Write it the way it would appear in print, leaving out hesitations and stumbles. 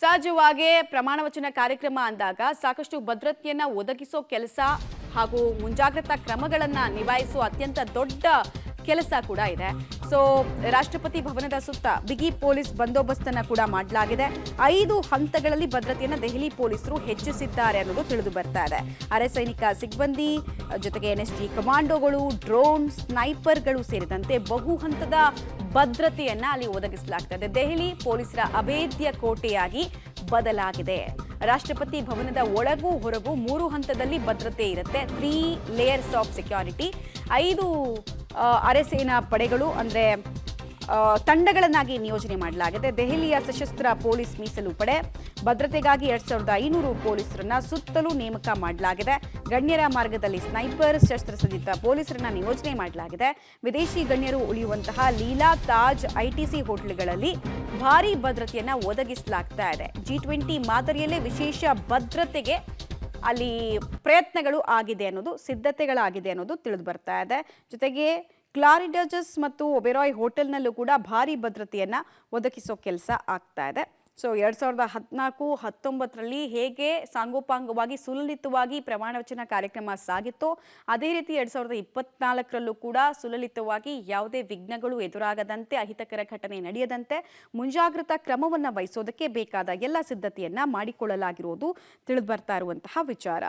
ಸಹಜವಾಗಿ ಪ್ರಮಾಣ ವಚನ ಕಾರ್ಯಕ್ರಮ ಅಂದಾಗ ಸಾಕಷ್ಟು ಭದ್ರತೆಯನ್ನ ಒದಗಿಸೋ ಕೆಲಸ ಹಾಗೂ ಮುಂಜಾಗ್ರತಾ ಕ್ರಮಗಳನ್ನ ನಿಭಾಯಿಸುವ ಅತ್ಯಂತ ದೊಡ್ಡ ಕೆಲಸ ಕೂಡ ಇದೆ. ಸೊ ರಾಷ್ಟ್ರಪತಿ ಭವನದ ಸುತ್ತ ಬಿಗಿ ಪೊಲೀಸ್ ಬಂದೋಬಸ್ತನ್ನ ಕೂಡ ಮಾಡಲಾಗಿದೆ. 5 ಹಂತಗಳಲ್ಲಿ ಭದ್ರತೆಯನ್ನ ದೆಹಲಿ ಪೊಲೀಸರು ಹೆಚ್ಚಿಸಿದ್ದಾರೆ ಅನ್ನೋದು ತಿಳಿದು ಬರ್ತಾ ಇದೆ. ಅರೆ ಸೈನಿಕ ಸಿಬ್ಬಂದಿ ಜೊತೆಗೆ ಎನ್ಎಸ್ಜಿ ಕಮಾಂಡೋಗಳು, ಡ್ರೋನ್, ಸ್ನೈಪರ್ಗಳು ಸೇರಿದಂತೆ ಬಹು ಹಂತದ ಭದ್ರತೆಯನ್ನ ಅಲ್ಲಿ ಒದಗಿಸಲಾಗ್ತದೆ. ದೆಹಲಿ ಪೊಲೀಸರ ಅಭೇದ್ಯ ಕೋಟೆಯಾಗಿ ಬದಲಾಗಿದೆ. ರಾಷ್ಟ್ರಪತಿ ಭವನದ ಒಳಗೂ ಹೊರಗೂ 3 ಹಂತದಲ್ಲಿ ಭದ್ರತೆ ಇರುತ್ತೆ. 3 ಲೇಯರ್ಸ್ ಆಫ್ ಸೆಕ್ಯೂರಿಟಿ. 5 ಅರೆಸೇನಾ ಪಡೆಗಳು ಅಂದ್ರೆ ತಂಡಗಳನ್ನಾಗಿ ನಿಯೋಜನೆ ಮಾಡಲಾಗಿದೆ. ದೆಹಲಿಯ ಸಶಸ್ತ್ರ ಪೊಲೀಸ್ ಮೀಸಲು ಪಡೆ ಭದ್ರತೆಗಾಗಿ 2500 ಪೊಲೀಸರನ್ನ ಸುತ್ತಲೂ ನೇಮಕ ಮಾಡಲಾಗಿದೆ. ಗಣ್ಯರ ಮಾರ್ಗದಲ್ಲಿ ಸ್ನೈಪರ್, ಶಸ್ತ್ರಸಜ್ಜಿತ ಪೊಲೀಸರನ್ನ ನಿಯೋಜನೆ ಮಾಡಲಾಗಿದೆ. ವಿದೇಶಿ ಗಣ್ಯರು ಉಳಿಯುವಂತಹ ಲೀಲಾ, ತಾಜ್, ಐಟಿಸಿ ಹೋಟೆಲ್ಗಳಲ್ಲಿ ಭಾರೀ ಭದ್ರತೆಯನ್ನ ಒದಗಿಸಲಾಗ್ತಾ ಇದೆ. G20 ಮಾದರಿಯಲ್ಲೇ ವಿಶೇಷ ಭದ್ರತೆಗೆ ಅಲ್ಲಿ ಪ್ರಯತ್ನಗಳು ಆಗಿದೆ ಅನ್ನೋದು, ಸಿದ್ಧತೆಗಳಾಗಿದೆ ಅನ್ನೋದು ತಿಳಿದು ಬರ್ತಾ ಇದೆ. ಜೊತೆಗೆ ಕ್ಲಾರಿಡಜಸ್ ಮತ್ತು ಒಬೆರಾಯ್ ಹೋಟೆಲ್ನಲ್ಲೂ ಕೂಡ ಭಾರಿ ಭದ್ರತೆಯನ್ನ ಒದಗಿಸೋ ಕೆಲಸ ಆಗ್ತಾ ಇದೆ. ಸೊ 2014-19ರಲ್ಲಿ ಹೇಗೆ ಸಾಂಗೋಪಾಂಗವಾಗಿ ಸುಲಲಿತವಾಗಿ ಪ್ರಮಾಣ ವಚನ ಕಾರ್ಯಕ್ರಮ ಸಾಗಿತ್ತೋ ಅದೇ ರೀತಿ 2024ರಲ್ಲೂ ಕೂಡ ಸುಲಲಿತವಾಗಿ ಯಾವುದೇ ವಿಘ್ನಗಳು ಎದುರಾಗದಂತೆ, ಅಹಿತಕರ ಘಟನೆ ನಡೆಯದಂತೆ ಮುಂಜಾಗ್ರತಾ ಕ್ರಮವನ್ನು ವಹಿಸೋದಕ್ಕೆ ಬೇಕಾದ ಎಲ್ಲ ಸಿದ್ಧತೆಯನ್ನ ಮಾಡಿಕೊಳ್ಳಲಾಗಿರುವುದು ತಿಳಿದು ಬರ್ತಾ ಇರುವಂತಹ ವಿಚಾರ.